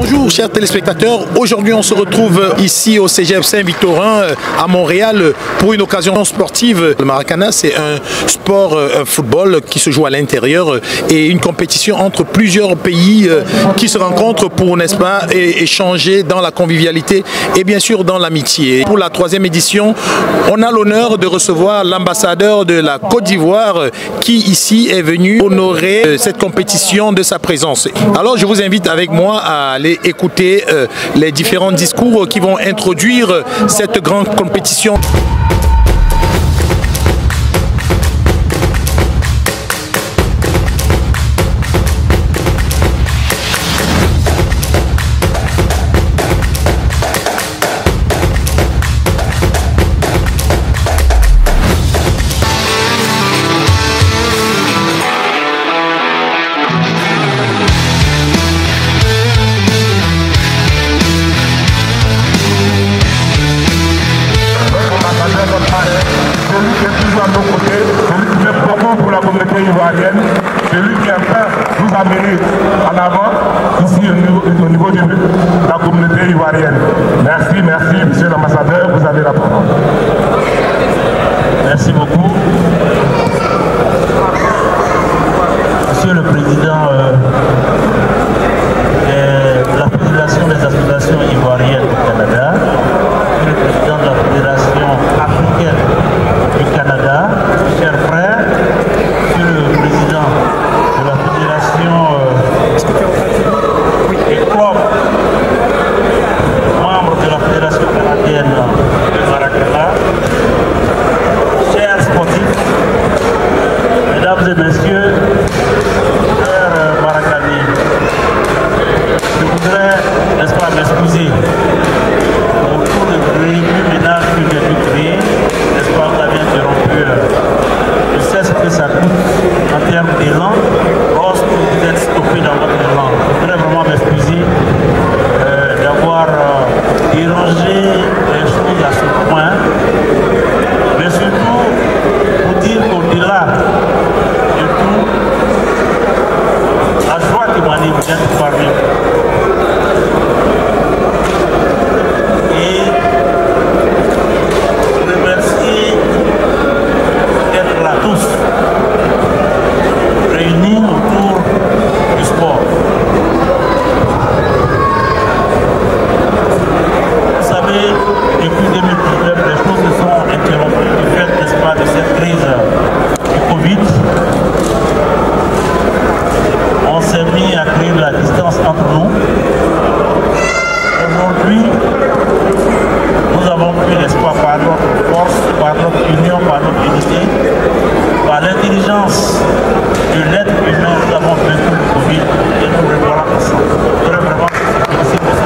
Bonjour chers téléspectateurs, aujourd'hui on se retrouve ici au CGF Saint-Victorin à Montréal pour une occasion sportive. Le Maracana, c'est un sport, un football qui se joue à l'intérieur et une compétition entre plusieurs pays qui se rencontrent pour, n'est-ce pas, échanger dans la convivialité et bien sûr dans l'amitié. Pour la 3e édition, on a l'honneur de recevoir l'ambassadeur de la Côte d'Ivoire qui ici est venu honorer cette compétition de sa présence. Alors je vous invite avec moi à aller écouter les différents discours qui vont introduire cette grande compétition. Celui qui enfin nous a mené en avant ici au niveau de la communauté ivoirienne. Merci, merci, monsieur l'ambassadeur, vous avez la parole. Merci beaucoup. Monsieur le Président de la Fédération des associations ivoiriennes du Canada, Monsieur le Président de la Fédération africaine du Canada, chers frères, Monsieur le Président de la Fédération des clubs, membres de la Fédération canadienne de Maracana, chers sportifs, mesdames et messieurs, chers Maracani, je voudrais, n'est-ce pas, m'excuser pour tout le ménage que j'ai dû créer, n'est-ce pas, vous avez interrompu. Je sais ce que ça coûte en termes d'élan lorsque vous êtes stoppé dans votre élan. Je voudrais vraiment m'excuser d'avoir dérangé les choses à ce point, mais surtout pour dire qu'au-delà de tout, la joie qui m'anime d'être parmi vous. Et je remercie d'être là tous, réunis autour du sport. Vous savez, depuis 2019, les choses se sont interrompues du fait, n'est-ce pas, de cette crise du Covid. On s'est mis à créer de la distance entre nous. Aujourd'hui, nous avons pu, n'est-ce pas, par notre force, par notre union, par notre unité, par l'intelligence de l'être humain, nous avons vaincu le Covid et nous le voilà ensemble. Je voudrais vraiment féliciter pour ça.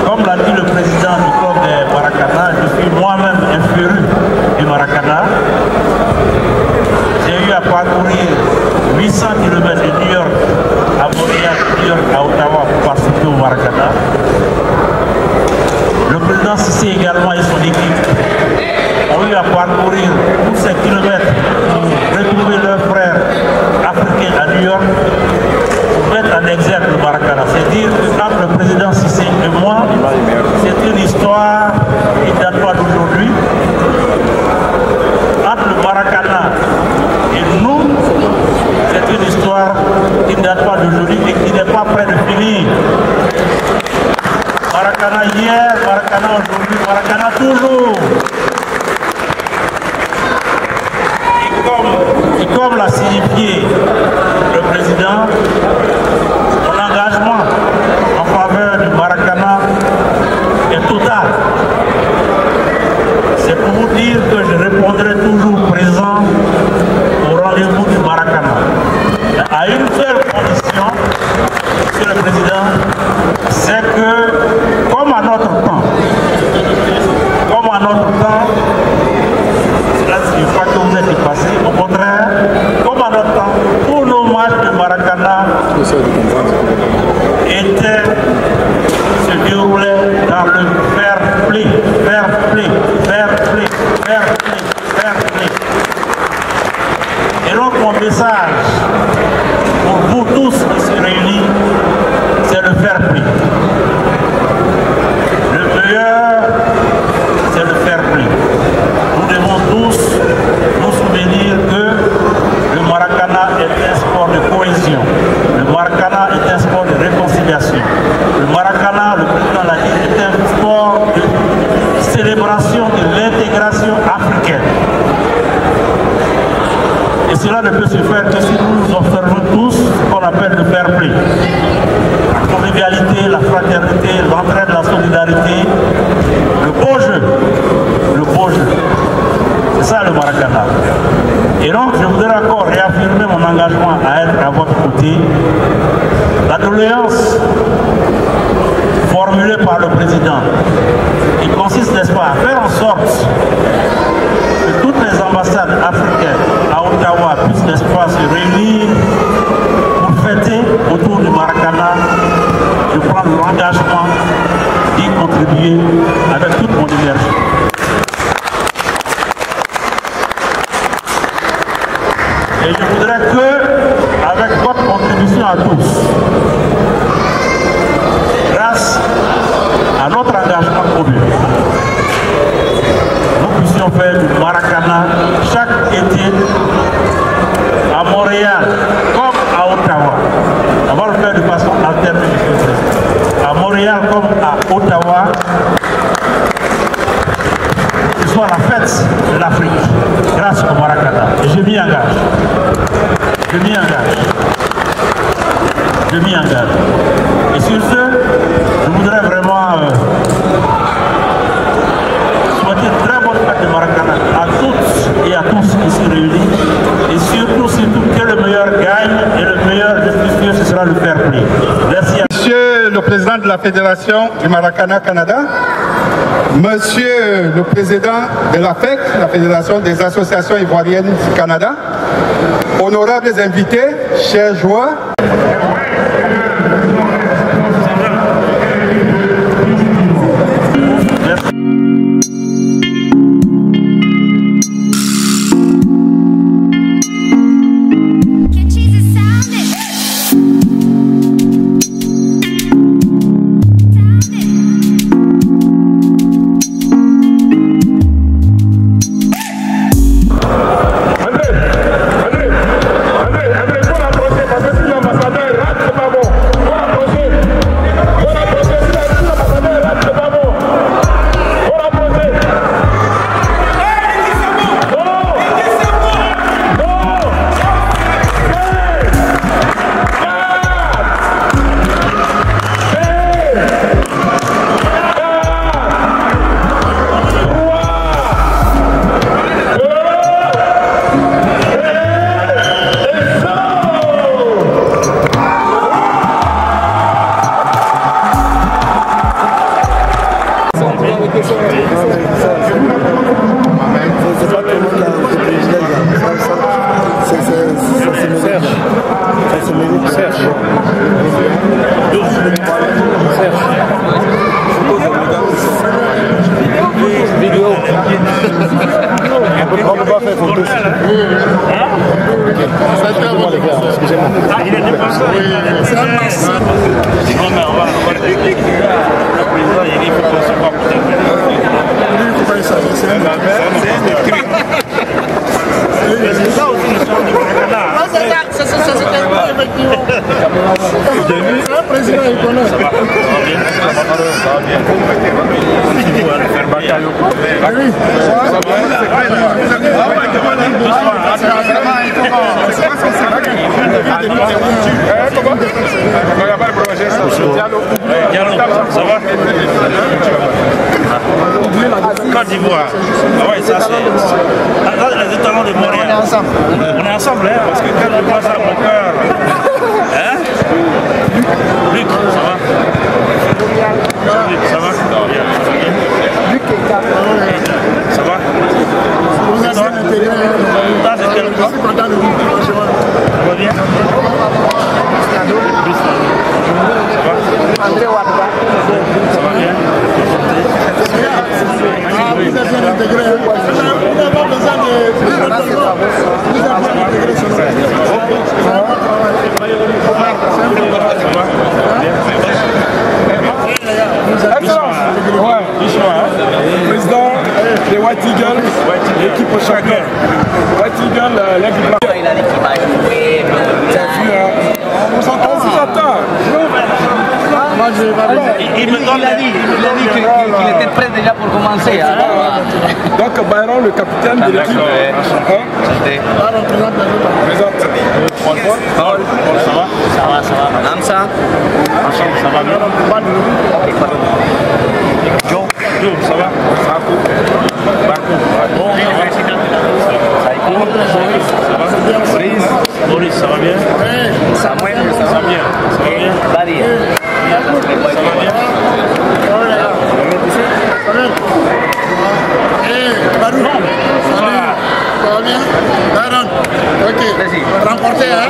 Comme l'a dit le président du club de Maracana, je suis moi-même un féru du Maracana. J'ai eu à parcourir 800 km de New York à Montréal, New York à Ottawa pour participer au Maracana. Le président Sissi également et son équipe ont eu à parcourir tous ces kilomètres pour retrouver leurs frères africains à New York pour mettre en exergue le Maracana. C'est dire qu'entre le président Sissi et moi, c'est une histoire qui ne date pas d'aujourd'hui. Entre le Maracana et nous, c'est une histoire qui ne date pas d'aujourd'hui et qui n'est pas près de finir. Maracana hier, Maracana aujourd'hui, Maracana toujours. Et comme l'a signifié le président, mon engagement en faveur du Maracana est total. C'est pour vous dire que je répondrai toujours présent au rendez-vous du Maracana. À une seule condition, Monsieur le Président, c'est que, comme à notre temps, cela ne signifie pas que vous êtes dépassé, au contraire, comme à notre temps, tous nos matchs de Maracana se déroulaient dans le fair play, fair play, fair play, fair play, fair play. Et mon message pour vous tous ici réunis, c'est le fair play. Le meilleur, c'est le fair play. Nous devons tous nous souvenir que le Maracana est un sport de cohésion. Le Maracana est un sport de réconciliation. Le Maracana, le président l'a dit, est un sport de célébration de l'intégration africaine. Et cela ne peut se faire que si nous observons tous ce qu'on appelle le fair play. La convivialité, la fraternité, l'entraide, la solidarité, le beau jeu. Le beau jeu. C'est ça le Maracana. Et donc je voudrais encore réaffirmer mon engagement à être à votre côté. La doléance formulée par le président, il consiste, n'est-ce pas, à faire en sorte que toutes les ambassades africaines à Ottawa puissent, n'est-ce pas, se réunir pour fêter autour du Maracana. Je prends l'engagement d'y contribuer avec toute mon énergie. Et je voudrais que, avec votre contribution à tous, grâce à notre engagement commun, nous puissions faire du Maracana chaque été à Montréal comme à Ottawa. On va le faire de façon alternée, monsieur le Président. À Montréal comme à Ottawa, que ce soit la fête de l'Afrique grâce au Maracana. Et je m'y engage. Je m'y engage. Je m'y engage. Et sur ce, je voudrais vraiment souhaiter une très bonne fête de Maracana à toutes et à tous ici réunis. Et surtout que le meilleur gagne et le meilleur justifié, ce sera le fair play. Merci à Monsieur le président de la Fédération du Maracana Canada, Monsieur le président de la FEC, la Fédération des associations ivoiriennes du Canada, honorables invités, chers joueurs, ça va? Côte d'Ivoire. Ah ouais, ça c'est... Là, les étalons de Montréal. On est ensemble. On est ensemble, hein, parce que quand je vois ça, mon cœur... Hein? Luc, ça va? Luc, ça va? Luc et Cap. Ça va? Vous êtes intégré. Là, c'est quel quoi? Ça va bien? André Ouattara. Ça va bien? Vous êtes bien intégré. Vous n'avez pas besoin de... Vous êtes bien intégré sur l'équipe championne. L'équipe blanche. Il a dit qu'il va jouer. On s'attend. Il a dit qu'il était prêt déjà pour commencer. Donc Byron, le capitaine de l'équipe. Présente. Ça va. Namsa. Ça va bien. Joe, ça va. Boris, ça va bien. Samuel, ça va bien. Daria. Remporté, hein?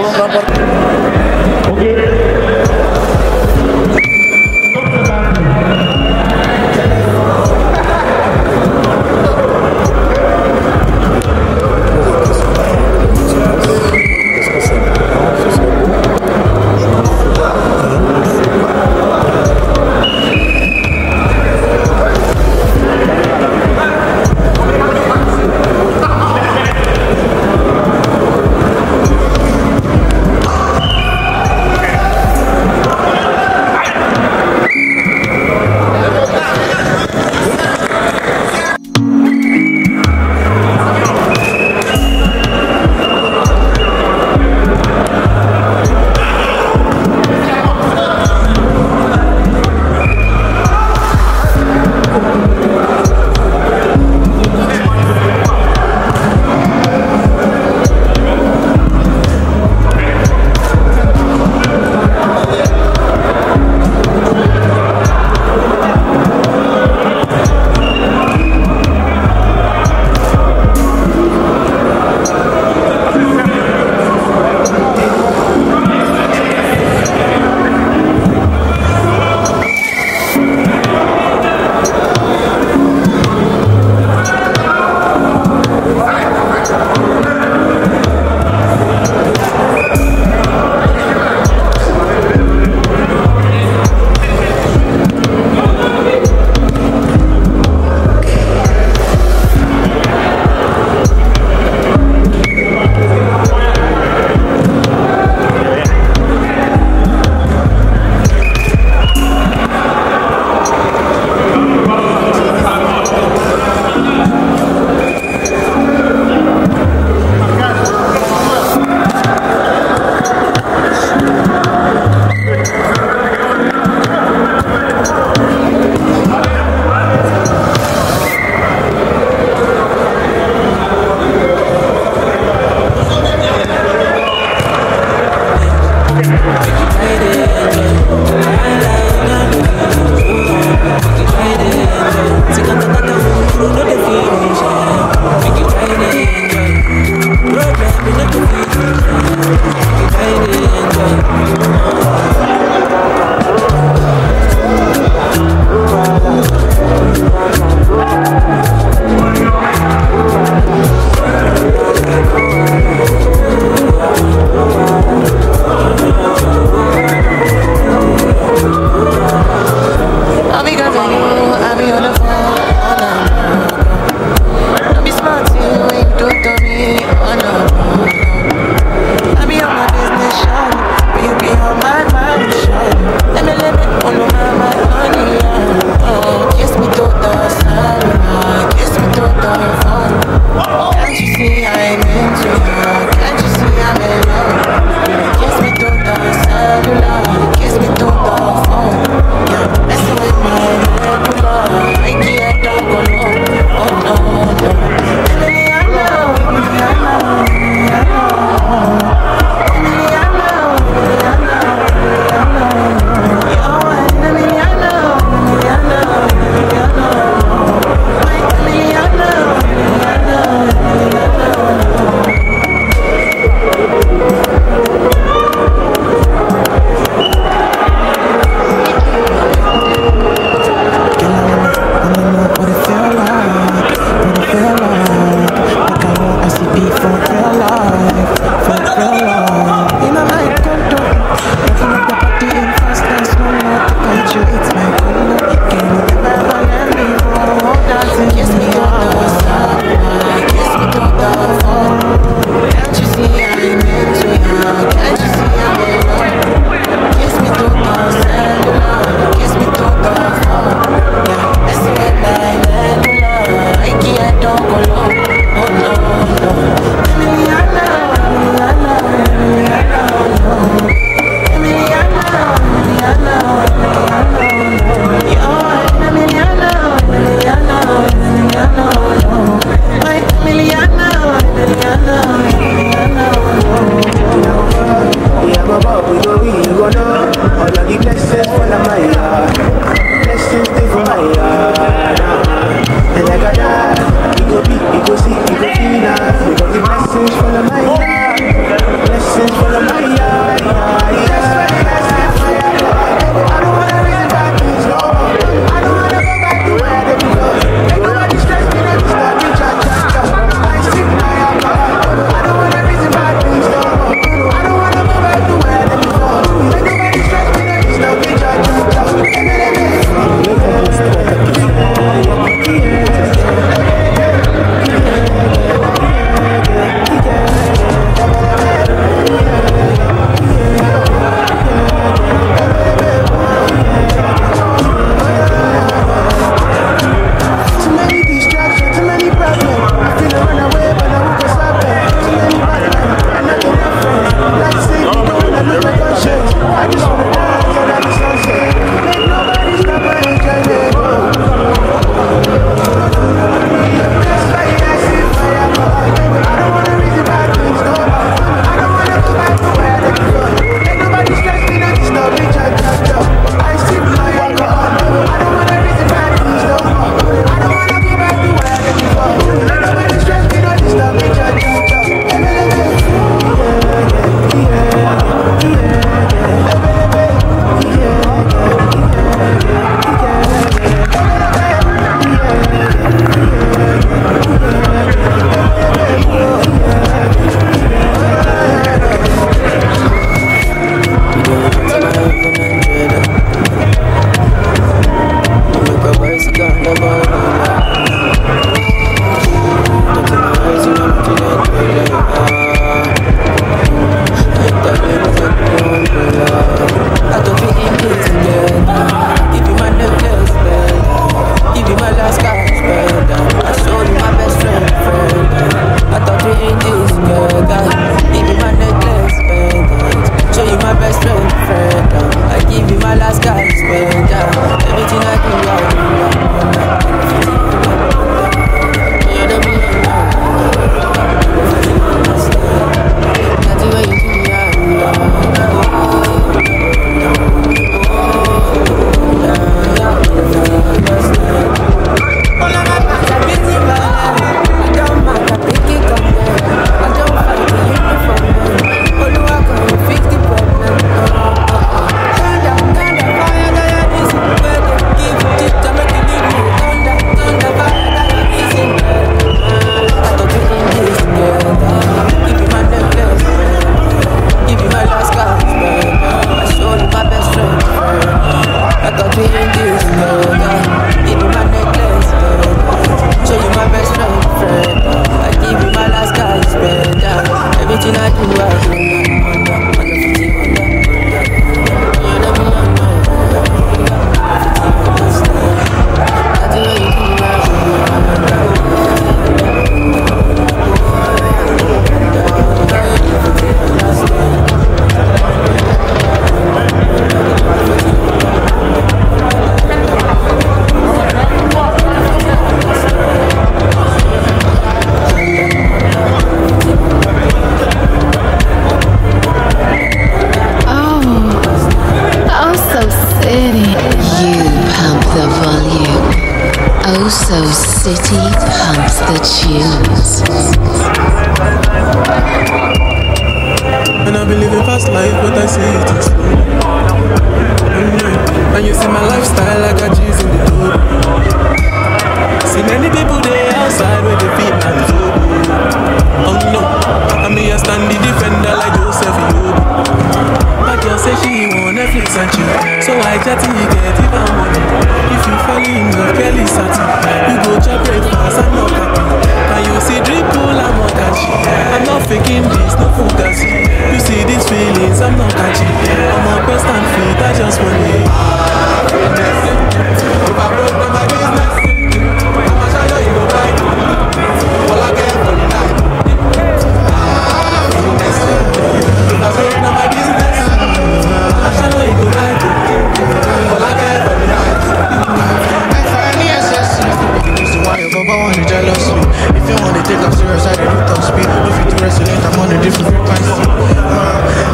resonate, I'm on a different frequency.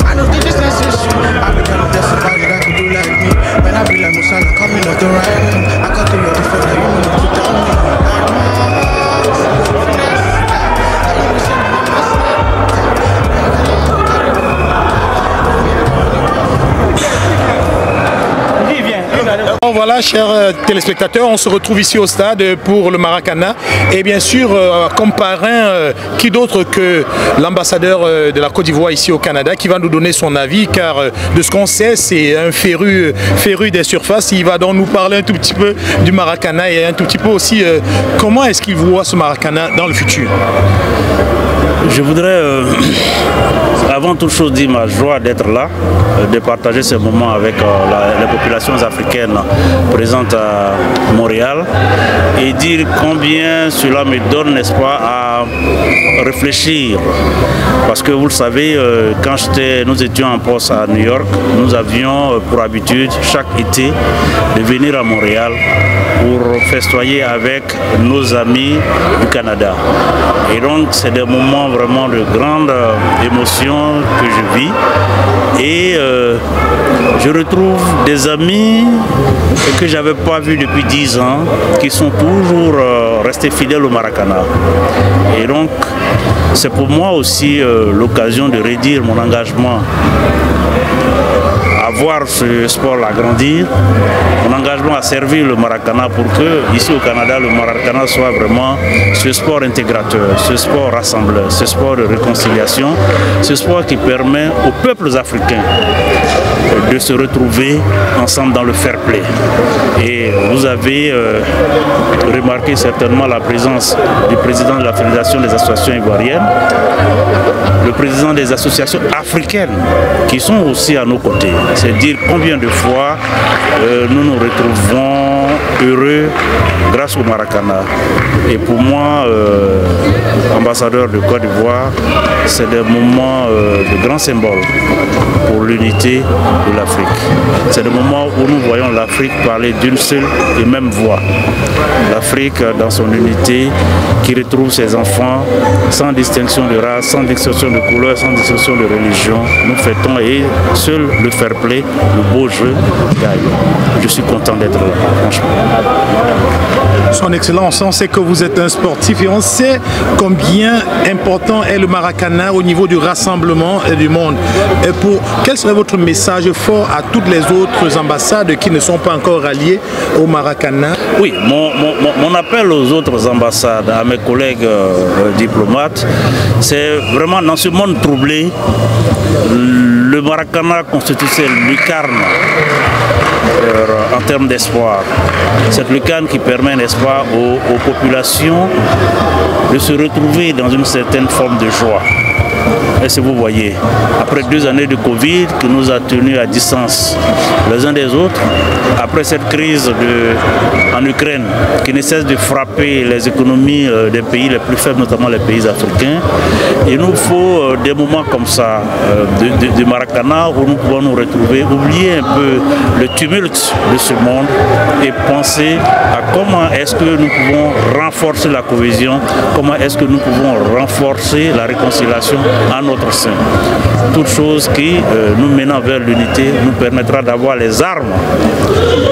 I know the distance is you. I be trying to test somebody that could do like me. When I be like Musala, coming up the right. I got to your defense, you know what to tell me. Voilà, chers téléspectateurs, on se retrouve ici au stade pour le Maracana. Et bien sûr, comme parrain, qui d'autre que l'ambassadeur de la Côte d'Ivoire ici au Canada qui va nous donner son avis, car de ce qu'on sait, c'est un féru des surfaces. Il va donc nous parler un tout petit peu du Maracana et un tout petit peu aussi comment est-ce qu'il voit ce Maracana dans le futur. Je voudrais, avant toute chose, dire ma joie d'être là, de partager ce moment avec les populations africaines présentes à Montréal et dire combien cela me donne, n'est-ce pas, à réfléchir. Parce que vous le savez, quand nous étions en poste à New York, nous avions pour habitude chaque été de venir à Montréal pour festoyer avec nos amis du Canada. Et donc c'est des moments vraiment de grande émotion que je vis. Et je retrouve des amis que je n'avais pas vus depuis 10 ans, qui sont toujours restés fidèles au Maracana. Et donc c'est pour moi aussi l'occasion de redire mon engagement à voir ce sport-là grandir, mon engagement à servir le Maracana pour que, ici au Canada, le Maracana soit vraiment ce sport intégrateur, ce sport rassembleur, ce sport de réconciliation, ce sport qui permet aux peuples africains de se retrouver ensemble dans le fair play. Et vous avez remarqué certainement la présence du président de la Fédération des associations ivoiriennes, le président des associations africaines qui sont aussi à nos côtés. C'est dire combien de fois nous nous retrouvons heureux grâce au Maracana. Et pour moi, ambassadeur de Côte d'Ivoire, c'est des moments de grands symboles pour l'unité de l'Afrique. C'est des moments où nous voyons l'Afrique parler d'une seule et même voix. L'Afrique dans son unité qui retrouve ses enfants sans distinction de race, sans distinction de couleur, sans distinction de religion. Nous fêtons et seul le fair play, le beau jeu gagne. Je suis content d'être là, franchement. Son Excellence, on sait que vous êtes un sportif et on sait combien important est le Maracana au niveau du rassemblement du monde. Et quel serait votre message fort à toutes les autres ambassades qui ne sont pas encore ralliées au Maracana? Oui, mon appel aux autres ambassades, à mes collègues diplomates, c'est vraiment dans ce monde troublé, le Maracana constitue une lucarne en termes d'espoir. Cette lucarne qui permet, n'est-ce pas, aux populations de se retrouver dans une certaine forme de joie. Et si vous voyez, après 2 années de Covid qui nous a tenus à distance les uns des autres, après cette crise en Ukraine qui ne cesse de frapper les économies des pays les plus faibles, notamment les pays africains, il nous faut des moments comme ça, de Maracana, où nous pouvons nous retrouver, oublier un peu le tumulte de ce monde et penser à comment est-ce que nous pouvons renforcer la cohésion, comment est-ce que nous pouvons renforcer la réconciliation à notre sein. Toute chose qui nous menant vers l'unité nous permettra d'avoir les armes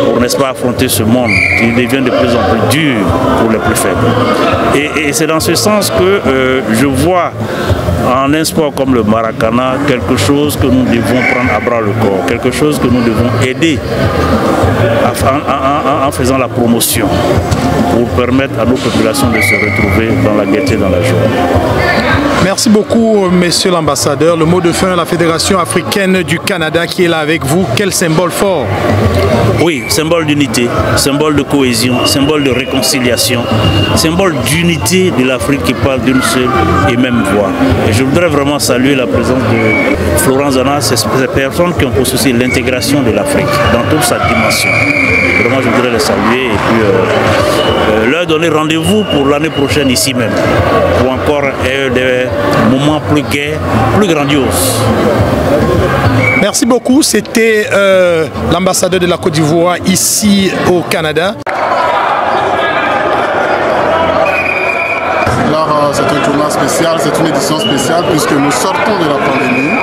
pour, n'est-ce pas, affronter ce monde qui devient de plus en plus dur pour les plus faibles. Et c'est dans ce sens que je vois en un sport comme le Maracana quelque chose que nous devons prendre à bras le corps, quelque chose que nous devons aider en faisant la promotion pour permettre à nos populations de se retrouver dans la gaieté, dans la joie. Merci beaucoup, monsieur l'ambassadeur. Le mot de fin à la Fédération africaine du Canada qui est là avec vous. Quel symbole fort! Oui, symbole d'unité, symbole de cohésion, symbole de réconciliation, symbole d'unité de l'Afrique qui parle d'une seule et même voix. Et je voudrais vraiment saluer la présence de Florence Zana, ces personnes qui ont pour souci l'intégration de l'Afrique dans toute sa dimension. Vraiment, je voudrais les saluer et puis leur donner rendez-vous pour l'année prochaine ici même, pour encore des moments plus gais, plus grandioses. Merci beaucoup. C'était l'ambassadeur de la Côte d'Ivoire ici au Canada. Alors, c'est un tournoi spécial, c'est une édition spéciale puisque nous sortons de la pandémie.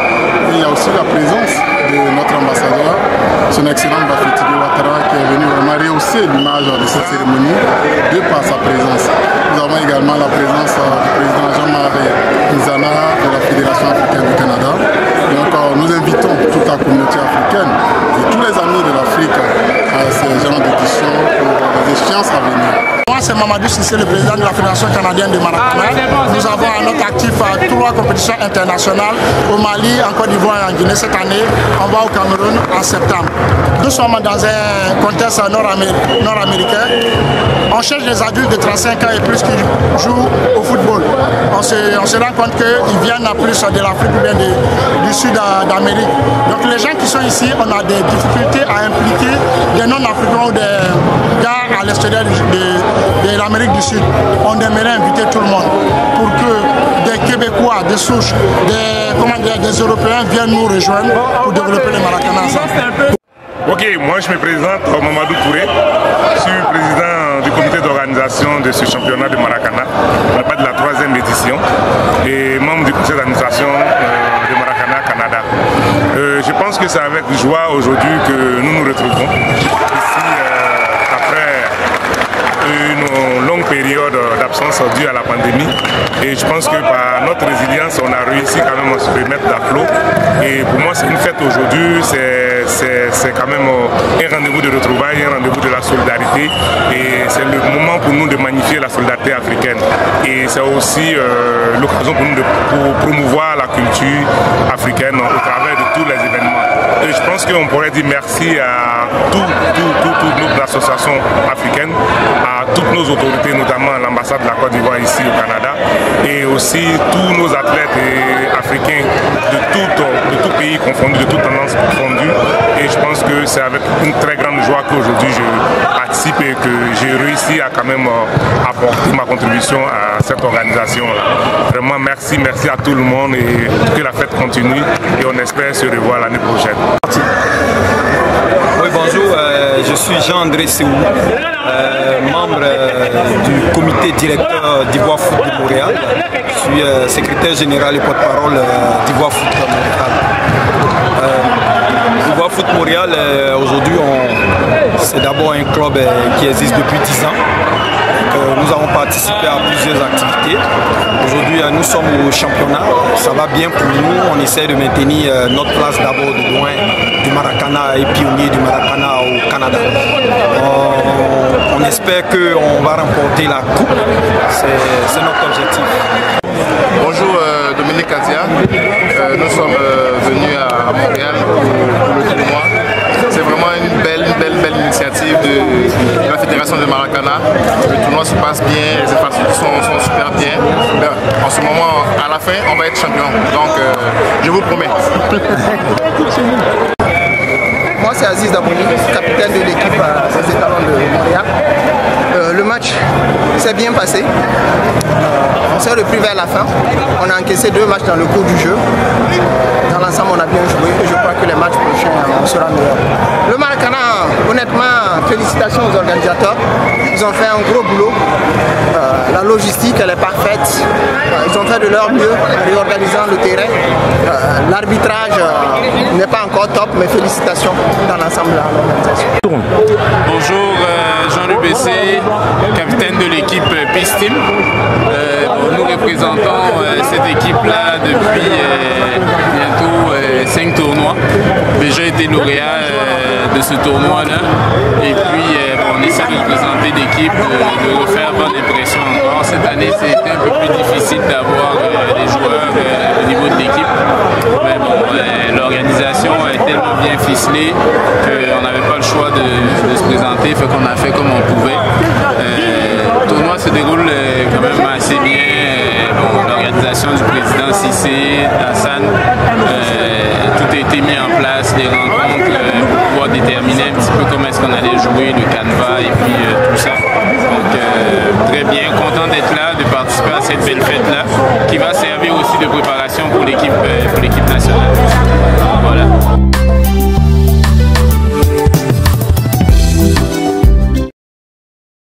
Et il y a aussi la présence de notre ambassadeur, son excellent Bafétili Ouattara, qui est venu vraiment rehausser l'image de cette cérémonie de par sa présence. Nous avons également la présence du président Jean-Marie Nzana de la Fédération africaine du Canada. Donc nous invitons toute la communauté africaine et tous les amis de l'Afrique à ces genres d'éditions pour les échéances à venir. Moi, c'est Mamadou Sissé, le président de la Fédération canadienne de Maracana. Nous avons à notre actif 3 compétitions internationales au Mali, en Côte d'Ivoire et en Guinée cette année. On va au Cameroun en septembre. Nous sommes dans un contexte nord-américain. On cherche des adultes de 35 ans et plus qui jouent au football. On se rend compte qu'ils viennent à plus de l'Afrique ou bien du sud d'Amérique. Donc les gens qui sont ici, on a des difficultés à impliquer des non-africains ou des gars à l'extérieur de l'Amérique du Sud. On aimerait inviter tout le monde pour que des Québécois, des souches, des Européens viennent nous rejoindre pour développer les Maracana ensemble. Ok, moi je me présente Mamadou Touré, je suis président du comité d'organisation de ce championnat de Maracana, on n'a pas de la 3e édition, et membre du conseil d'administration de Maracana Canada. Je pense que c'est avec joie aujourd'hui que nous nous retrouvons ici après une longue période d'absence due à la pandémie, et je pense que par notre résilience on a réussi quand même à se remettre d'aflot, et pour moi c'est une fête aujourd'hui, c'est quand même un rendez-vous de retrouvailles, un rendez-vous de la solidarité, et c'est le moment pour nous de magnifier la solidarité africaine, et c'est aussi l'occasion pour nous de promouvoir la culture africaine au travers de tous les événements. Et je pense qu'on pourrait dire merci à toutes nos associations africaines, à toutes nos autorités, notamment l'ambassade de la Côte d'Ivoire ici au Canada, et aussi tous nos athlètes africains de tout pays confondu, de toutes tendances confondues. Et je pense que c'est avec une très grande joie qu'aujourd'hui je participe et que j'ai réussi à quand même apporter ma contribution à cette organisation-là. Vraiment merci à tout le monde et que la fête continue et on espère se revoir l'année prochaine. Oui, bonjour, je suis Jean-André Séou, membre du comité directeur d'Ivoire Foot de Montréal. Je suis secrétaire général et porte-parole d'Ivoire Foot de Montréal. Ivoire Foot Montréal, aujourd'hui, c'est d'abord un club qui existe depuis 10 ans. Nous avons participé à plusieurs activités. Aujourd'hui, nous sommes au championnat. Ça va bien pour nous. On essaie de maintenir notre place d'abord de loin du Maracana et pionnier du Maracana au Canada. On espère qu'on va remporter la coupe. C'est notre objectif. Bonjour, Dominique Katia. Nous sommes venus à Montréal pour le tournoi. C'est vraiment une belle initiative de la Fédération de Maracana. Le tournoi se passe bien, les infrastructures sont super bien. En ce moment, à la fin, on va être champion. Donc, je vous promets. Moi, c'est Aziz Dabouni, capitaine de l'équipe des Étalons de Montréal. Le match s'est bien passé. On s'est repris vers la fin. On a encaissé 2 matchs dans le cours du jeu. Dans l'ensemble, on a bien joué et je crois que les matchs prochains, on sera meilleur. Le Maracana, honnêtement, félicitations aux organisateurs. Ils ont fait un gros boulot. La logistique, elle est parfaite. Ils ont fait de leur mieux en réorganisant le terrain. L'arbitrage n'est pas encore top, mais félicitations dans l'ensemble de l'organisation. Bonjour, Jean-Luc Bessé, capitaine de l'équipe Peace Team. Nous représentons cette équipe-là depuis bientôt 5 tournois. Déjà été lauréat de ce tournoi-là. Et puis on essaie de représenter l'équipe, de refaire bonne impression encore. Cette année, c'était un peu plus difficile d'avoir les joueurs au niveau de l'équipe. Mais bon, l'organisation est tellement bien ficelée qu'on n'avait pas le choix de se présenter, fait qu'on a fait comme on pouvait. Le tournoi se déroule quand même assez bien. L'organisation du président Sissé, Hassan, tout a été mis en place, les rencontres pour pouvoir déterminer un petit peu comment est-ce qu'on allait jouer, le canevas et puis tout ça. Donc très bien, content d'être là, de participer à cette belle fête-là, qui va servir aussi de préparation pour l'équipe nationale. Voilà.